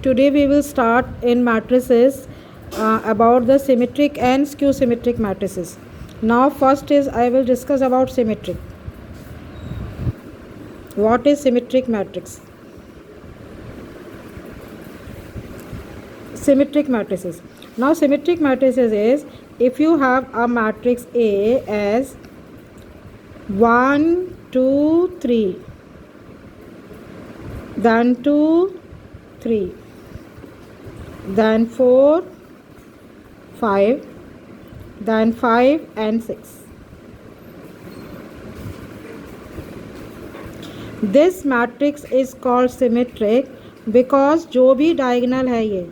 Today we will start in matrices about the symmetric and skew symmetric matrices. Now first is I will discuss about symmetric. What is symmetric matrix? Symmetric matrices. Now symmetric matrices is if you have a matrix A as 1, 2, 3, then 2, 3, then 4, 5, then 5 and 6. This matrix is called symmetric because जो भी diagonal है ये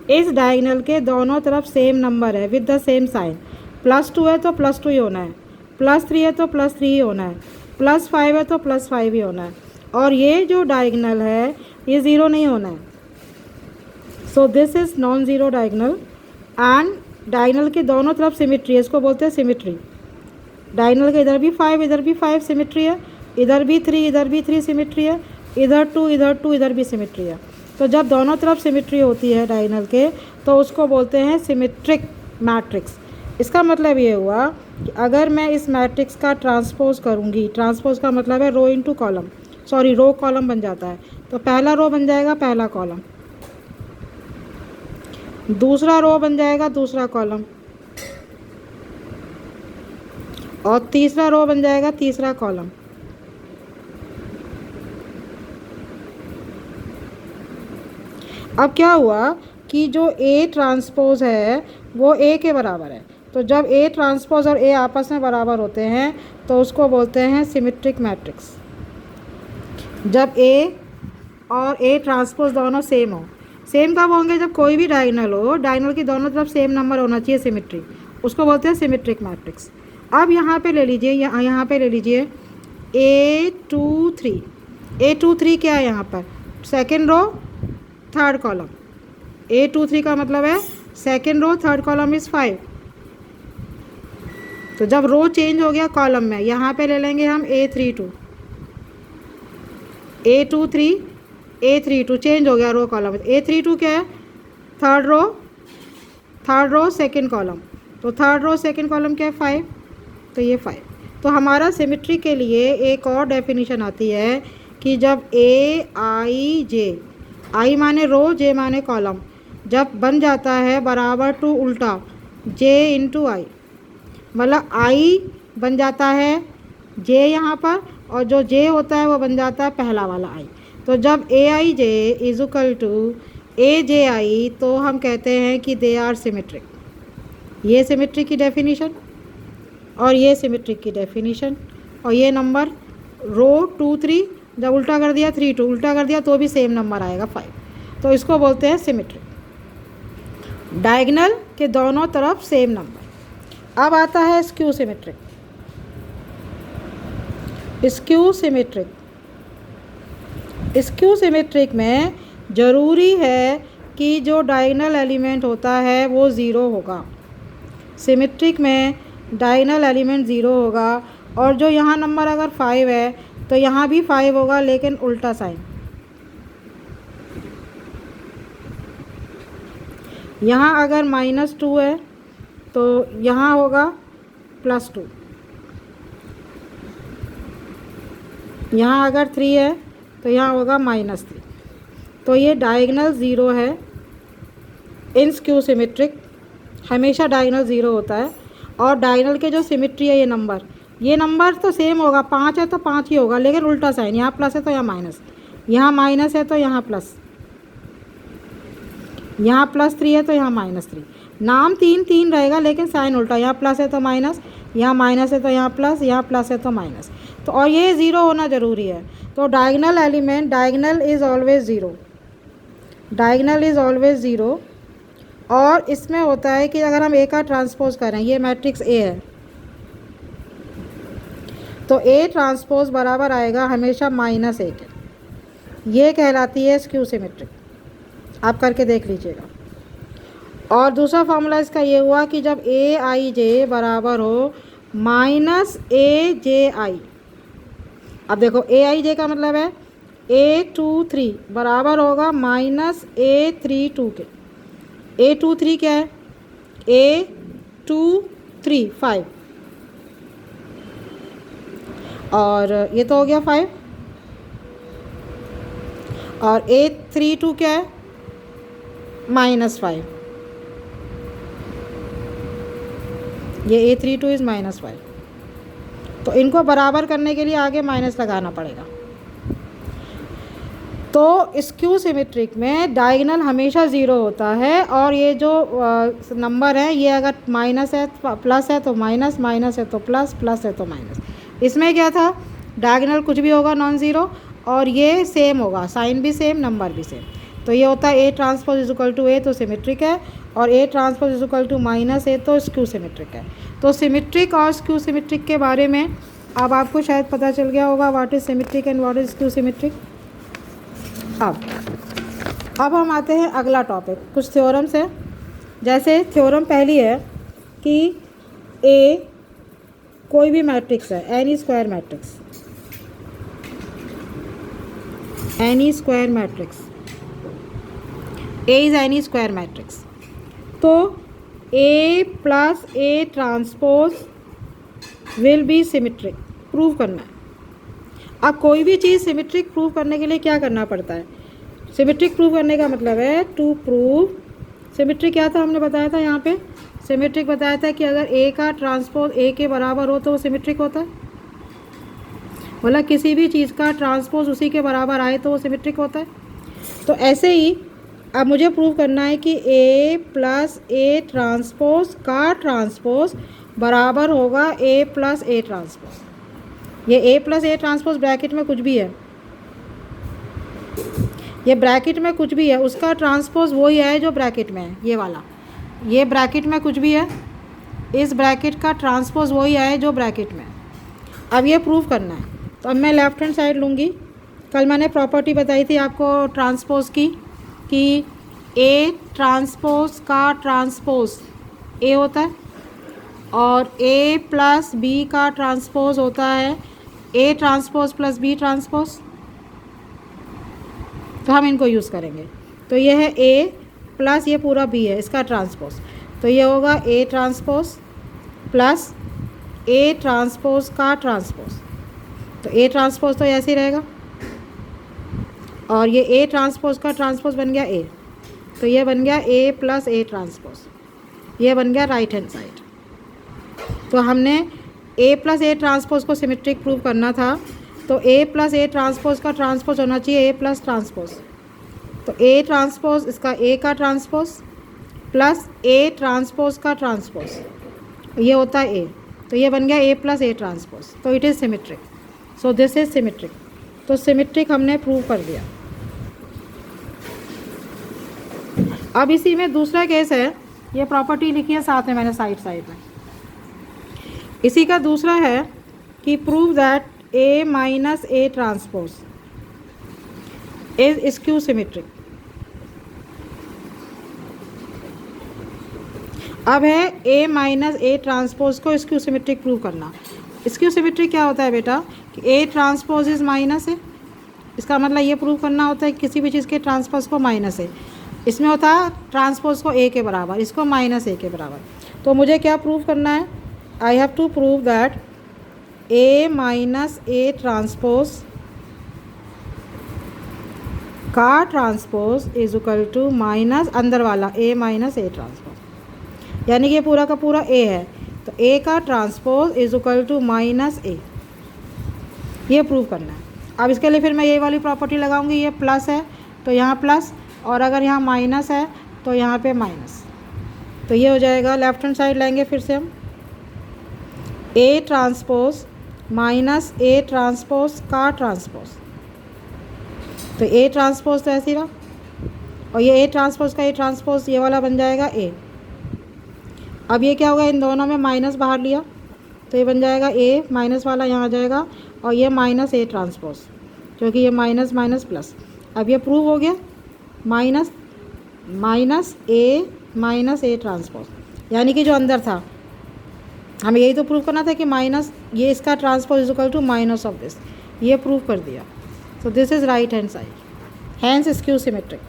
इस diagonal के दोनों तरफ same number है with the same sign. +2 है तो +2 ही होना है, +3 है तो +3 ही होना है, +5 है तो +5 ही होना है, और ये जो डायगोनल है ये ज़ीरो नहीं होना है. So this is non zero diagonal and diagonal के दोनों तरफ सिमिट्री है, इसको बोलते हैं सिमिट्री. डायगोनल के इधर भी 5 इधर भी 5 सिमिट्री है, इधर भी 3 इधर भी 3 सिमिट्री है, इधर 2 इधर भी सिमिट्री है. तो जब दोनों तरफ सिमिट्री होती है डायगोनल के तो उसको बोलते हैं सिमिट्रिक मैट्रिक्स. इसका मतलब ये हुआ कि अगर मैं इस मैट्रिक्स का ट्रांसपोज करूँगी, ट्रांसपोज का मतलब है row into column, sorry row column बन जाता है, तो पहला रो बन जाएगा पहला कॉलम, दूसरा रो बन जाएगा दूसरा कॉलम, और तीसरा रो बन जाएगा तीसरा कॉलम. अब क्या हुआ कि जो A ट्रांसपोज है वो A के बराबर है, तो जब A ट्रांसपोज और A आपस में बराबर होते हैं तो उसको बोलते हैं सिमिट्रिक मैट्रिक्स. जब A और A ट्रांसपोज दोनों सेम हो, सेम कब होंगे? जब कोई भी डायगोनल हो, डायगोनल की दोनों तरफ सेम नंबर होना चाहिए, सिमिट्री, उसको बोलते हैं सिमिट्रिक मैट्रिक्स. अब यहाँ पे ले लीजिए, यहाँ पे ले लीजिए A23. A23 क्या है यहाँ पर? Second row third column. A23 का मतलब है second row third column is 5. तो जब रो चेंज हो गया कॉलम में, यहाँ पे ले लेंगे हम A32. A23 A32 चेंज हो गया रो कॉलम में. A32 क्या है? थर्ड रो सेकेंड कॉलम, तो थर्ड रो सेकेंड कॉलम क्या है? 5, तो ये 5. तो हमारा सिमिट्री के लिए एक और डेफिनेशन आती है कि जब आई माने रो, J माने कॉलम, जब बन जाता है बराबर टू उल्टा J इंटू आई, मतलब I बन जाता है J यहाँ पर, और जो J होता है वो बन जाता है पहला वाला I. तो जब AIJ is equal to AJI तो हम कहते हैं कि दे आर सिमेट्रिक. ये सिमेट्री की डेफिनेशन और ये सिमेट्री की डेफिनेशन, और ये नंबर रो 2 3 जब उल्टा कर दिया 3 2 उल्टा कर दिया तो भी सेम नंबर आएगा 5. तो इसको बोलते हैं सिमेट्रिक. डायगोनल के दोनों तरफ सेम नंबर. अब आता है स्क्यू सिमेट्रिक. स्क्यू सिमेट्रिक में ज़रूरी है कि जो डायगोनल एलिमेंट होता है वो ज़ीरो होगा. सिमेट्रिक में डायगोनल एलिमेंट ज़ीरो होगा, और जो यहाँ नंबर अगर 5 है तो यहाँ भी 5 होगा लेकिन उल्टा साइन. यहाँ अगर -2 है तो यहाँ होगा +2. यहाँ अगर 3 है तो यहाँ होगा -3. तो ये डायगोनल ज़ीरो है. इन स्क्यू सिमेट्रिक हमेशा डायगोनल ज़ीरो होता है, और डायगोनल के जो सिमेट्री है ये नंबर तो सेम होगा. 5 है तो 5 ही होगा लेकिन उल्टा साइन, यहाँ प्लस है तो यहाँ माइनस, यहाँ माइनस है तो यहाँ प्लस, यहाँ +3 है तो यहाँ -3. नाम 3 रहेगा लेकिन साइन उल्टा, यहाँ प्लस है तो माइनस, यहाँ माइनस है तो यहाँ प्लस, यहाँ प्लस है तो माइनस. तो और ये ज़ीरो होना ज़रूरी है. तो diagonal element, diagonal is always zero. और इसमें होता है कि अगर हम A का ट्रांसपोज करें, ये मैट्रिक्स A है, तो A ट्रांसपोज बराबर आएगा हमेशा -1 के. ये कहलाती है स्क्यू सिमेट्रिक. आप करके देख लीजिएगा. और दूसरा फॉर्मूला इसका ये हुआ कि जब AIJ बराबर हो -AJI. अब देखो AIJ का मतलब है A23 बराबर होगा माइनस A32 के। A23 क्या है? A23 5, और ये तो हो गया 5, और A32 क्या है? -5। ये A32 इज़ -5। तो इनको बराबर करने के लिए आगे माइनस लगाना पड़ेगा। तो स्क्यू सिमेट्रिक में डायगोनल हमेशा ज़ीरो होता है, और ये जो नंबर है ये अगर माइनस है प्लस है तो माइनस, माइनस है तो प्लस, प्लस है तो माइनस। इसमें क्या था? डायगोनल कुछ भी होगा नॉन ज़ीरो, और ये सेम होगा, साइन भी सेम, नंबर भी सेम। तो ये होता है A transpose is equal to A, तो सिमेट्रिक है, और A transpose is equal to -A तो स्क्यू सिमेट्रिक है। तो सिमेट्रिक और स्क्यू सिमेट्रिक के बारे में अब आपको शायद पता चल गया होगा, what is symmetric and what is skew symmetric. अब हम आते हैं अगला टॉपिक, कुछ थ्योरम्स है। जैसे थ्योरम पहली है कि A कोई भी मैट्रिक्स है, N E square matrix, N E square matrix, A is N E square matrix, तो A plus A transpose will B symmetric. Prove करना है। अब कोई भी चीज़ सिमेट्रिक प्रूव करने के लिए क्या करना पड़ता है? सिमेट्रिक प्रूव करने का मतलब है टू प्रूव सिमेट्रिक। क्या था हमने बताया था यहाँ पे? सिमेट्रिक बताया था कि अगर A का ट्रांसपोज A के बराबर हो तो वो सिमेट्रिक होता है। मतलब किसी भी चीज़ का ट्रांसपोज उसी के बराबर आए तो वो सिमेट्रिक होता है। तो ऐसे ही अब मुझे प्रूव करना है कि A प्लस A ट्रांसपोज का ट्रांसपोज बराबर होगा A प्लस A ट्रांसपोज। ये A plus A transpose bracket में कुछ भी है, ये ब्रैकेट में कुछ भी है, उसका ट्रांसपोज वही है जो ब्रैकेट में है। ये वाला, ये ब्रैकेट में कुछ भी है, इस ब्रैकेट का ट्रांसपोज वही है जो ब्रैकेट में है। अब ये प्रूव करना है। तो अब मैं लेफ्ट हैंड साइड लूँगी। कल मैंने प्रॉपर्टी बताई थी आपको ट्रांसपोज की, कि A ट्रांसपोज का ट्रांसपोज A होता है, और A प्लस B का ट्रांसपोज होता है A transpose plus B transpose. तो हम इनको यूज़ करेंगे। तो ये है A प्लस ये पूरा B है, इसका ट्रांसपोज, तो ये होगा A transpose plus A transpose का ट्रांसपोज। तो A ट्रांसपोज तो ऐसे ही रहेगा, और ये A ट्रांसपोज का ट्रांसपोज बन गया A, तो ये बन गया A प्लस A ट्रांसपोज, ये बन गया राइट हैंड साइड। तो हमने A प्लस A ट्रांसपोज को सिमेट्रिक प्रूव करना था, तो A प्लस A ट्रांसपोज का ट्रांसपोज होना चाहिए A प्लस ट्रांसपोज। तो A ट्रांसपोज इसका A का ट्रांसपोज प्लस A ट्रांसपोज का ट्रांसपोज, ये होता है A, तो ये बन गया A प्लस A ट्रांसपोज। तो it is symmetric, so this is symmetric. तो सिमेट्रिक हमने प्रूव कर दिया। अब इसी में दूसरा केस है, ये प्रॉपर्टी लिखी है साथ में मैंने साइड साइड में। इसी का दूसरा है कि prove that A minus A transpose is skew symmetric. अब है A माइनस A ट्रांसपोज को स्क्यू सिमेट्रिक प्रूव करना। स्क्यू सिमेट्रिक क्या होता है बेटा? कि A ट्रांसपोज इज माइनस है, इसका मतलब ये प्रूव करना होता है कि किसी भी चीज़ के ट्रांसपोज को माइनस है। इसमें होता है ट्रांसपोज को A के बराबर, इसको माइनस A के बराबर। तो मुझे क्या प्रूव करना है? I have to prove that A minus A transpose का transpose is equal to minus अंदर वाला A माइनस A ट्रांसपोज, यानी कि ये पूरा का पूरा A है, तो A का transpose is equal to minus A। ये प्रूव करना है। अब इसके लिए फिर मैं ये वाली प्रॉपर्टी लगाऊंगी, ये प्लस है तो यहाँ प्लस, और अगर यहाँ माइनस है तो यहाँ पे माइनस। तो ये हो जाएगा, लेफ्ट हैंड साइड लेंगे फिर से हम, A transpose minus A transpose का ट्रांसपोज। तो A ट्रांसपोज तो ऐसे ही रहा, और ये A ट्रांसपोज का A ट्रांसपोज ये वाला बन जाएगा A। अब ये क्या होगा? इन दोनों में माइनस बाहर लिया तो ये बन जाएगा A, माइनस वाला यहाँ आ जाएगा, और ये माइनस A ट्रांसपोज, क्योंकि ये माइनस माइनस प्लस। अब ये प्रूव हो गया, माइनस माइनस A ट्रांसपोज, यानी कि जो अंदर था हमें यही तो प्रूव करना था कि माइनस ये इसका transpose is equal to minus of this. ये प्रूव कर दिया। So this is right hand side, hence skew symmetric.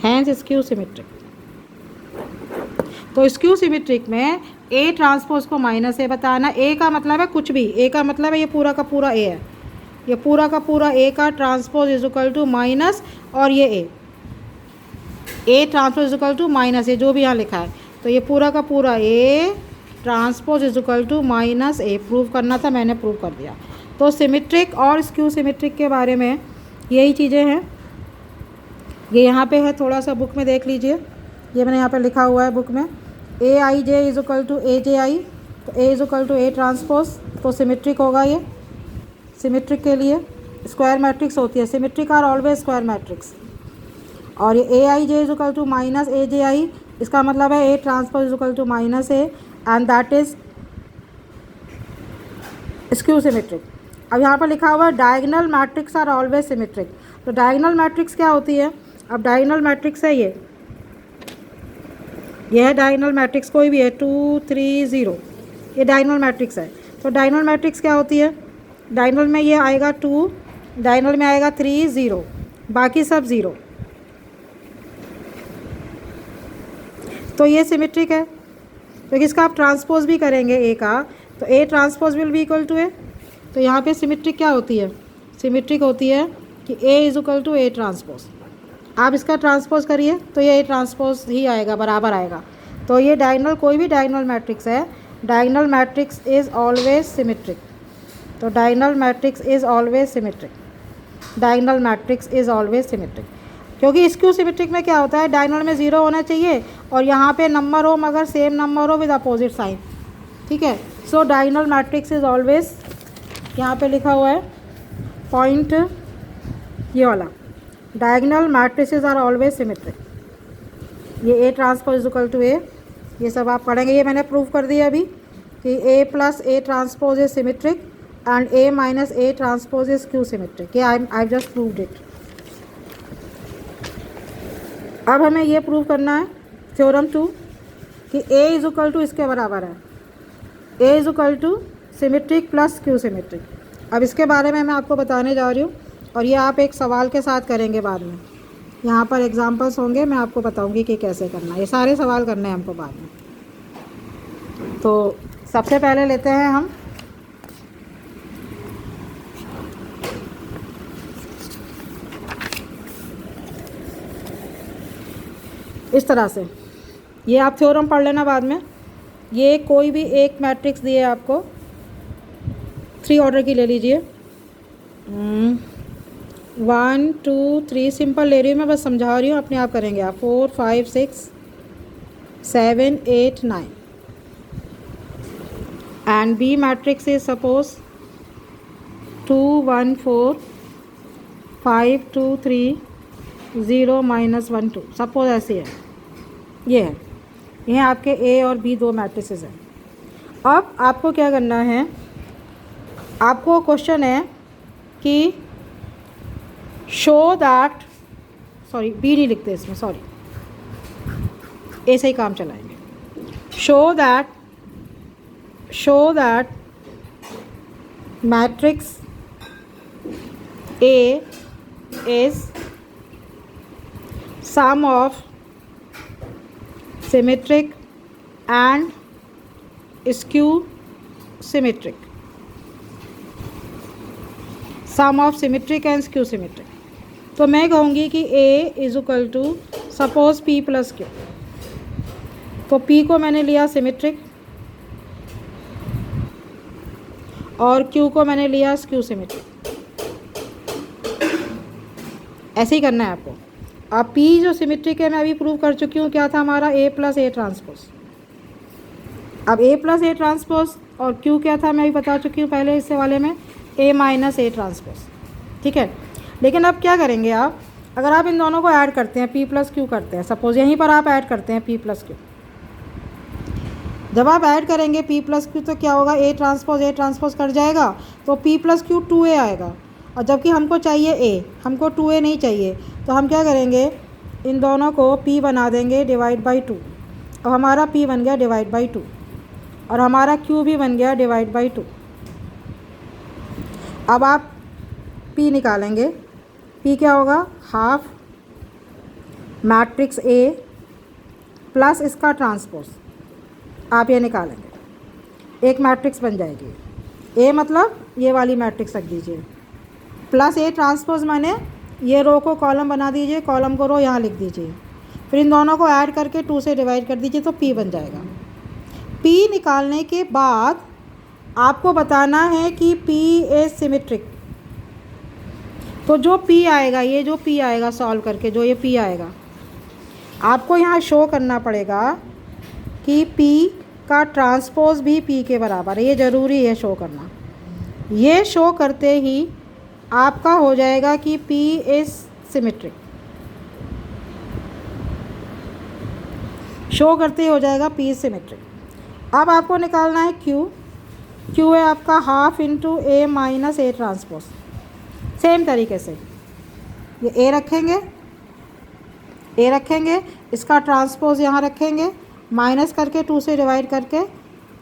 Hence skew symmetric. तो स्क्यू सिमेट्रिक में ए ट्रांसपोज को माइनस ए बताना. ए का मतलब है कुछ भी, ए का मतलब है ये पूरा का पूरा ए है, ये पूरा का पूरा ए का transpose is equal to minus, और ये A transpose is equal to minus A, जो भी यहाँ लिखा है. तो ये पूरा का पूरा A transpose is equal to minus A. Prove करना था, मैंने प्रूव कर दिया. तो सिमेट्रिक और स्क्यू सिमेट्रिक के बारे में यही चीज़ें हैं. ये यहाँ पे है, थोड़ा सा बुक में देख लीजिए. ये मैंने यहाँ पे लिखा हुआ है बुक में, A I J is equal to A J I. तो A is equal to A transpose, तो सिमेट्रिक होगा. ये सिमेट्रिक के लिए स्क्वायर मैट्रिक्स होती है. Symmetric are always square matrix. और ये A I J is equal to minus A J I, इसका मतलब है A transpose is equal to minus A, and that is skew symmetric. अब यहाँ पर लिखा हुआ है diagonal matrix are always symmetric. तो डायगोनल मैट्रिक्स क्या होती है? अब डायगोनल मैट्रिक्स है ये है डायगोनल मैट्रिक्स, कोई भी है 2 3 0, ये डायगोनल मैट्रिक्स है. तो डायगोनल मैट्रिक्स क्या होती है? डायगोनल में ये आएगा 2, डायगोनल में आएगा 3 0, बाकी सब 0. तो ये सिमेट्रिक है. तो इसका आप ट्रांसपोज भी करेंगे ए का, तो A transpose will be equal to A. तो यहाँ पे सिमेट्रिक क्या होती है? सिमेट्रिक होती है कि A is equal to A transpose. आप इसका ट्रांसपोज करिए तो ये ए ट्रांसपोज ही आएगा, बराबर आएगा. तो ये डायगोनल, कोई भी डायगोनल मैट्रिक्स है, diagonal matrix is always symmetric. तो diagonal matrix is always symmetric. Diagonal matrix is always symmetric. क्योंकि स्क्यू सिमेट्रिक में क्या होता है, डायगोनल में 0 होना चाहिए और यहाँ पे नंबर हो मगर सेम नंबर हो विद अपोजिट साइन. ठीक है. So diagonal matrix is always, यहाँ पे लिखा हुआ है पॉइंट ये वाला, diagonal matrices are always symmetric. ये A transpose is equal to A, ये सब आप पढ़ेंगे. ये मैंने प्रूव कर दिया अभी कि A plus A transpose is symmetric and A minus A transpose is skew symmetric. ये आई जस्ट प्रूव्ड इट. अब हमें ये प्रूव करना है थ्योरम 2 कि ए इज इक्वल टू इसके बराबर है, A is equal to symmetric plus skew symmetric. अब इसके बारे में मैं आपको बताने जा रही हूँ और ये आप एक सवाल के साथ करेंगे बाद में. यहाँ पर एग्जांपल्स होंगे, मैं आपको बताऊँगी कि कैसे करना है. ये सारे सवाल करने हैं हमको बाद में. तो सबसे पहले लेते हैं हम इस तरह से. ये आप थ्योरम पढ़ लेना बाद में. ये कोई भी एक मैट्रिक्स दिए आपको, 3 ऑर्डर की ले लीजिए. 1 2 3 सिंपल ले रही हूँ मैं, बस समझा रही हूँ, अपने आप करेंगे आप. 4 5 6 7 8 9 and B matrix is suppose 2 1 4 5 2 3 0 -1 2. Suppose ऐसे है, ये है. ये आपके ए और बी 2 मैट्रिसेस हैं. अब आपको क्या करना है, आपको क्वेश्चन है कि शो दैट, सॉरी बी नहीं लिखते इसमें, सॉरी ए से ही काम चलाएंगे. Show that matrix A is sum of symmetric and skew symmetric. Sum of symmetric and skew symmetric. तो मैं कहूँगी कि A is equal to suppose P plus Q. तो P को मैंने लिया सिमेट्रिक और Q को मैंने लिया स्क्यू सिमेट्रिक. ऐसे ही करना है आपको. अब P जो सिमेट्रिक है मैं अभी प्रूव कर चुकी हूँ, क्या था हमारा A प्लस ए ट्रांसपोज. अब A प्लस ए ट्रांसपोज और Q क्या था मैं अभी बता चुकी हूँ पहले इससे वाले में, A माइनस ए ट्रांसपोज. ठीक है. लेकिन अब क्या करेंगे आप, अगर आप इन दोनों को ऐड करते हैं P प्लस Q करते हैं, सपोज यहीं पर आप ऐड करते हैं P प्लस Q. जब आप ऐड करेंगे P प्लस Q तो क्या होगा, ए ट्रांसपोज कट जाएगा तो P प्लस Q 2A आएगा. और जबकि हमको चाहिए A, हमको 2A नहीं चाहिए, तो हम क्या करेंगे, इन दोनों को P बना देंगे डिवाइड बाई 2. अब हमारा P बन गया डिवाइड बाई 2 और हमारा Q भी बन गया डिवाइड बाई 2. अब आप P निकालेंगे। P क्या होगा? हाफ मैट्रिक्स A प्लस इसका ट्रांसपोज, आप ये निकालेंगे, एक मैट्रिक्स बन जाएगी। A मतलब ये वाली मैट्रिक्स रख दीजिए, प्लस A ट्रांसपोज माने ये रो को कॉलम बना दीजिए, कॉलम को रो यहाँ लिख दीजिए, फिर इन दोनों को ऐड करके 2 से डिवाइड कर दीजिए तो P बन जाएगा। P निकालने के बाद आपको बताना है कि P इज सिमेट्रिक। तो जो P आएगा, ये जो P आएगा सॉल्व करके, जो ये P आएगा, आपको यहाँ शो करना पड़ेगा कि P का ट्रांसपोज भी P के बराबर है। ये ज़रूरी है शो करना। ये शो करते ही आपका हो जाएगा कि P इज सिमेट्रिक। शो करते ही हो जाएगा P इज सिमेट्रिक। अब आपको निकालना है Q। Q है आपका half into A minus A transpose. Same तरीके से ये A रखेंगे, इसका ट्रांसपोज यहाँ रखेंगे, माइनस करके 2 से डिवाइड करके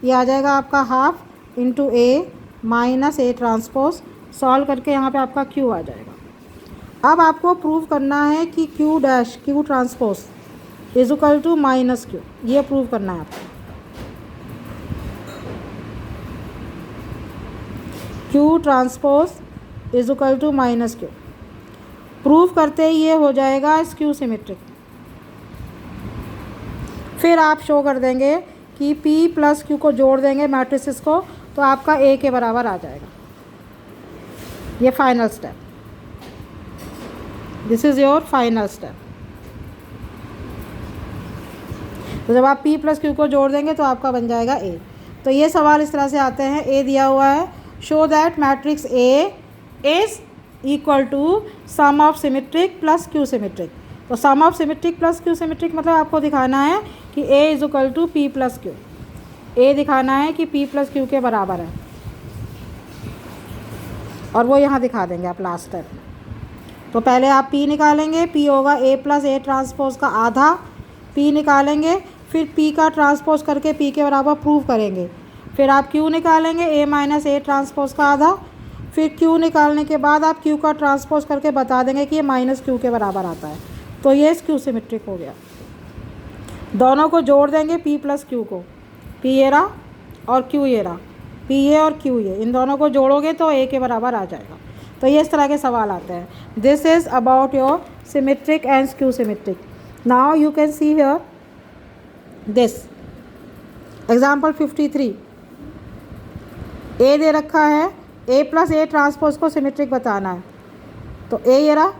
ये आ जाएगा आपका half into A minus A transpose. Solve करके यहाँ पे आपका Q आ जाएगा। अब आपको प्रूव करना है कि Q dash Q transpose is equal to minus Q। ये प्रूव करना है आपको। Q transpose is equal to minus Q। Prove करते ही ये हो जाएगा स्क्यू सिमेट्रिक। फिर आप शो कर देंगे कि P प्लस Q को जोड़ देंगे मैट्रिसेस को, तो आपका A के बराबर आ जाएगा। ये final step, this is your final step. तो जब आप P प्लस Q को जोड़ देंगे तो आपका बन जाएगा A। तो ये सवाल इस तरह से आते हैं। A दिया हुआ है, show that matrix A is equal to sum of symmetric plus Q symmetric. तो sum of symmetric plus Q symmetric मतलब आपको दिखाना है कि A is equal to P plus Q। A दिखाना है कि P प्लस Q के बराबर है, और वो यहाँ दिखा देंगे आप लास्ट स्टेप में। तो पहले आप P निकालेंगे, P होगा A प्लस A ट्रांसपोज का आधा। P निकालेंगे, फिर P का ट्रांसपोज करके P के बराबर प्रूव करेंगे। फिर आप Q निकालेंगे, A माइनस A ट्रांसपोज का आधा। फिर Q निकालने के बाद आप Q का ट्रांसपोज करके बता देंगे कि ये माइनस Q के बराबर आता है। तो ये Q सिमेट्रिक हो गया। दोनों को जोड़ देंगे P प्लस Q को, P ये रहा और Q ये रहा, P ये और Q ये, इन दोनों को जोड़ोगे तो A के बराबर आ जाएगा। तो ये इस तरह के सवाल आते हैं। This is about your symmetric and skew symmetric. Now you can see here this example 53। A दे रखा है, A प्लस A ट्रांसपोज को सिमेट्रिक बताना है। तो A ये रहा,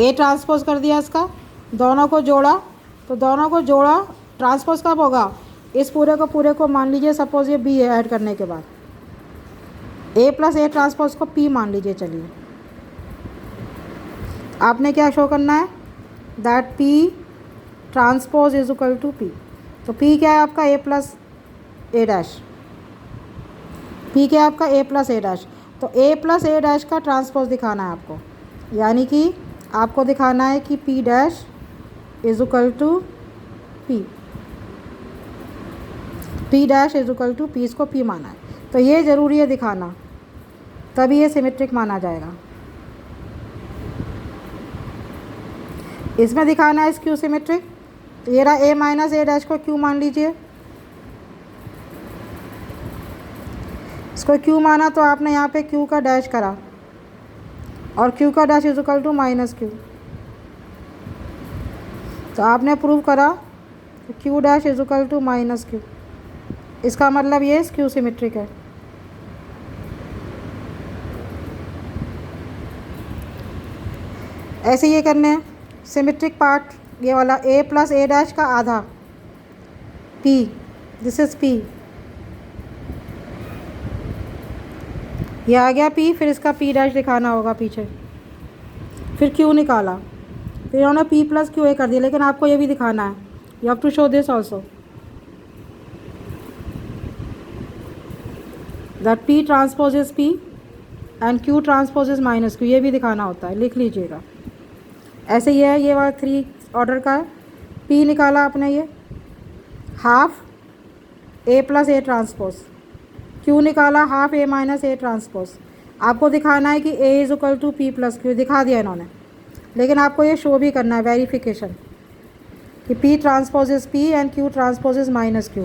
A ट्रांसपोज कर दिया इसका, दोनों को जोड़ा, तो दोनों को जोड़ा, ट्रांसपोज कब होगा? इस पूरे को मान लीजिए सपोज ये B है, ऐड करने के बाद A प्लस A ट्रांसपोज को P मान लीजिए। चलिए, आपने क्या शो करना है? That P transpose is equal to P। तो P क्या है आपका? A plus A dash. P क्या है आपका? A plus A dash. तो A प्लस A डैश का ट्रांसपोज दिखाना है आपको, यानी कि आपको दिखाना है कि P dash is equal to P। P dash is equal to P, इसको P माना है। तो ये ज़रूरी है दिखाना, तभी ये सिमेट्रिक माना जाएगा। इसमें दिखाना है स्क्यू सिमेट्रिक। तो ये रहा A माइनस A डैश को Q मान लीजिए। इसको Q माना तो आपने यहाँ पे Q का डैश करा, और Q का dash is equal to minus Q। तो आपने प्रूव करा तो Q dash is equal to minus Q। इसका मतलब ये स्क्यू सिमेट्रिक है। ऐसे ये करने हैं सिमेट्रिक पार्ट, ये वाला A प्लस A डैश का आधा P, दिस इज़ P। ये आ गया P, फिर इसका P डैश दिखाना होगा पीछे। फिर Q निकाला, फिर इन्होंने P प्लस Q A कर दिया, लेकिन आपको ये भी दिखाना है, you have to show this also that P transpose is P and Q transpose is minus Q। ये भी दिखाना होता है, लिख लीजिएगा। ऐसे ये है, ये वाला 3 ऑर्डर का है। P निकाला आपने, ये half A plus A transpose, Q निकाला half A minus A transpose. आपको दिखाना है कि A is equal to P plus Q, दिखा दिया इन्होंने, लेकिन आपको ये शो भी करना है वेरिफिकेशन कि P transpose is P and Q transpose is minus Q.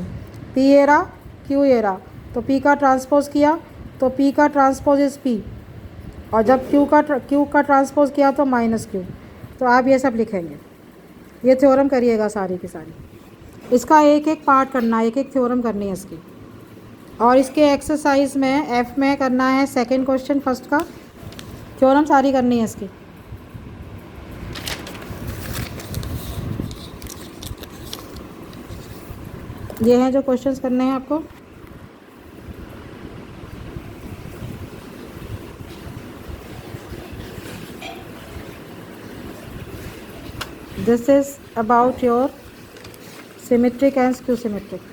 P A रहा, क्यू ए रहा, तो पी का ट्रांसपोज किया तो पी का ट्रांसपोज इज पी, और जब क्यू का ट्रांसपोज किया तो माइनस क्यू। तो आप ये सब लिखेंगे, ये थ्योरम करिएगा सारी की सारी। इसका एक एक पार्ट करना है, एक एक थ्योरम करनी है इसकी। और इसके एक्सरसाइज में एफ में करना है सेकंड क्वेश्चन, फर्स्ट का थ्योरम सारी करनी है इसकी। ये हैं जो क्वेश्चंस करने हैं आपको। This is about your symmetric and skew symmetric.